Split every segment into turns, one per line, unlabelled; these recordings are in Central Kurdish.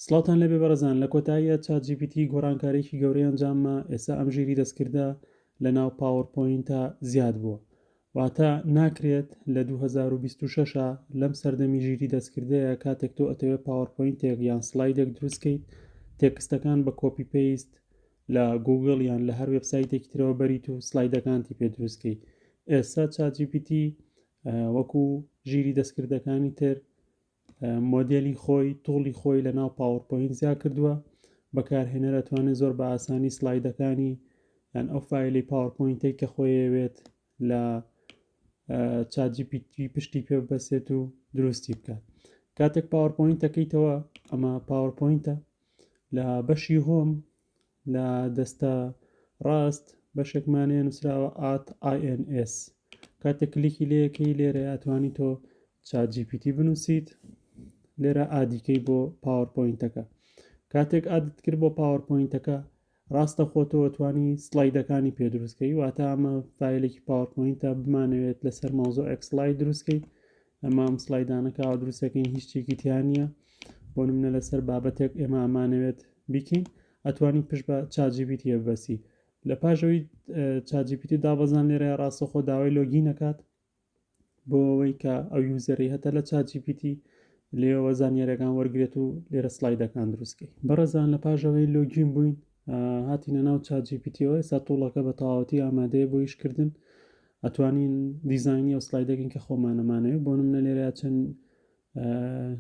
سڵاتان لەبێ بەڕێزان، لە کۆتاییە چات جی پی تی گۆڕانکاریی گەورەی ئەنجامە. ئێستا ئەم ژیری دەستکردە لە ناو پاوەرپۆینتە زیاد بووە، واتە ناکرێت لە 2026 لەم سەردەمی ژیری دەستکردەیە کاتێک تۆ ئەتەوێت پاوەرپۆینتێک یان سڵایدێک دروستکەیت، تێکستەکان بە کۆپی پێیست لە گوگڵ یان لە هەر وێبسایتێکی ترەوە بەریت و سڵایدەکانتی پێ دروستکەیت. ئێستا چات جی پی تی وەکو ژیری دەستکردەکانی تر مۆدێلی خۆی توڵی خۆی لە ناو پاوەرپۆینت زیاد کردووە. بەکارهێنەر ئەتوانێت زۆر بە ئاسانی سڵایدەکانی یان ئەو فایلی پاوەرپۆینتەی کە خۆیەوێت لە چات جی پی تی پشتی پێ ببەسێت و دروستی بکات. کاتێک پاوەرپۆینت دەکەیتەوە، ئەمە پاوەرپۆینتە لە بەشی هۆم لە دەستە ڕاست بەشێکمانەیە نووسراوە @ins. کاتێک کلیکی لێەکەی لێرە ئەتوانی تۆ چات جی پی تی بنووسیت، لێرە ئادیکەی بۆ پاوەرپۆینتەکە. کاتێک ئادت کرد بۆ پاوەرپۆینتەکە، ڕاستە خۆتەوە توانی سڵایدەکانی پێ دروستکەی، واتە ئەمە فایلێکی پاوەرپۆینتە بمانەوێت لەسەر مۆزۆعێک سڵاید دروستکەیت. ئەمە ئەم سڵایدانەکە دروستەکەین، هیچ شتێکی تیان نییە. بۆ نمونە لەسەر بابەتێک ئێمە ئەمانەوێت بیکەین، ئەتوانی پشت بە چات جی پی تی ببەسی. لە پاشەوەی چات جی پی تی دابەزان لێرە ڕاستەخۆ داوای لۆگینەکات بۆ ئەوەی کە ئەو یوزەری هەتە لە چات جی پی تی لێەوە زانیاریەکان وەرگێت و لێرە سڵایدەکان دروستکەی. بەڕێزان، لە پاشەوەی لۆگین بووین، هاتینە ناو چات جی پی تیەوە. ئێستا توڵەکە بە تەواوەتی ئامادەیە بۆ ئیشکردن. ئەتوانین دیزاینی ئەو سڵایدەکەین کە خۆمانەمانەوێت. بۆ نمونە لێرە چەند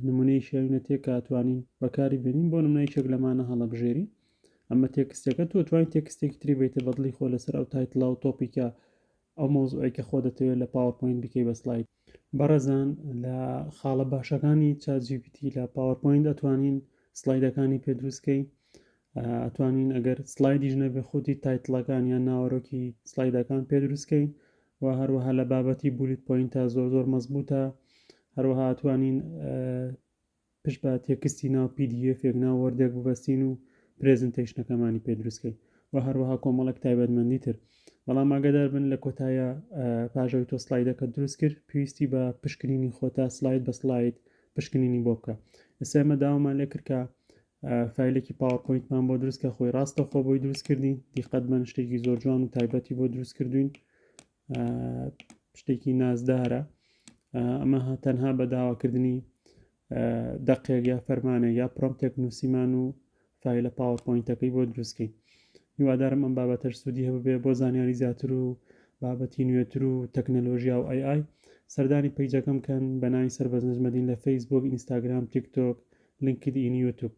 نمونەی شێوینەتێک کە ئەتوانین بەکاری بێنین. بۆ نمونەیەکێک لەمانە هەڵەبژێری. ئەمە تێکستێکە، تۆ توانین تێکستێکی تری بیتە بەدڵی خۆ لەسەر ئەو تایتڵا و تۆپیکە ئەو مۆزوعی کە خۆ دەتەوێت لە پاوەرپۆینت بکەی بە سڵاید. بەڕێزان، لە خاڵە باشەکانی چات جی پی تی لە پاوەرپۆینت ئەتوانین سڵایدەکانی پێ دروستکەین. ئەتوانین ئەگەر سڵایدیش نەبێ خودی تایتڵەکان یان ناوەڕۆکی سڵایدەکان پێ دروستکەین، و هەروەها لە بابەتی بولیت پۆینتە زۆر مەزبوطە. هەروەها ئەتوانین پشت بە تێکستی ناو PDFێک ناو وەردێک ببەستین و پرێزنتەیشنەکەمانی پێ دروستکەین، و هەروەها کۆمەڵێک تایبەتمەندی تر. بەڵام ئاگادار بن لە کۆتایە پاژەوەی تۆ سڵایدەکە دروست کرد، پێویستی بە پشکنینی خۆتا سڵاید بە سڵاید پشکنینی بۆ بکە. ئێستا ئێمە داوامان لێ کرد کە فایلێکی پاوەرپۆینتمان بۆ دروستکە. خۆی ڕاستە خۆ بۆی دروست کردین، دیقەت بەن شتێکی زۆر جوان و تایبەتی بۆ دروست کردوین، شتێکی نازدارە. ئەمە تەنها بە داواکردنی دەقێک یا فەرمانێک یا پرۆمپتێک نووسیمان و فایلە پاوەرپۆینتەکەی بۆ دروستکەین. هیوادارم ئەم بابەتەش سوودی هەبێ بۆ زانیاری زیاتر و بابەتی نوێتر و تەکنەلۆژیا و AI. سەردانی پیجەکەم کەن بە ناوی سەربەست نەجمەدین لە فەیسبوک، ئینستاگرام، تیکتۆک، لینکدئین، یوتیوب.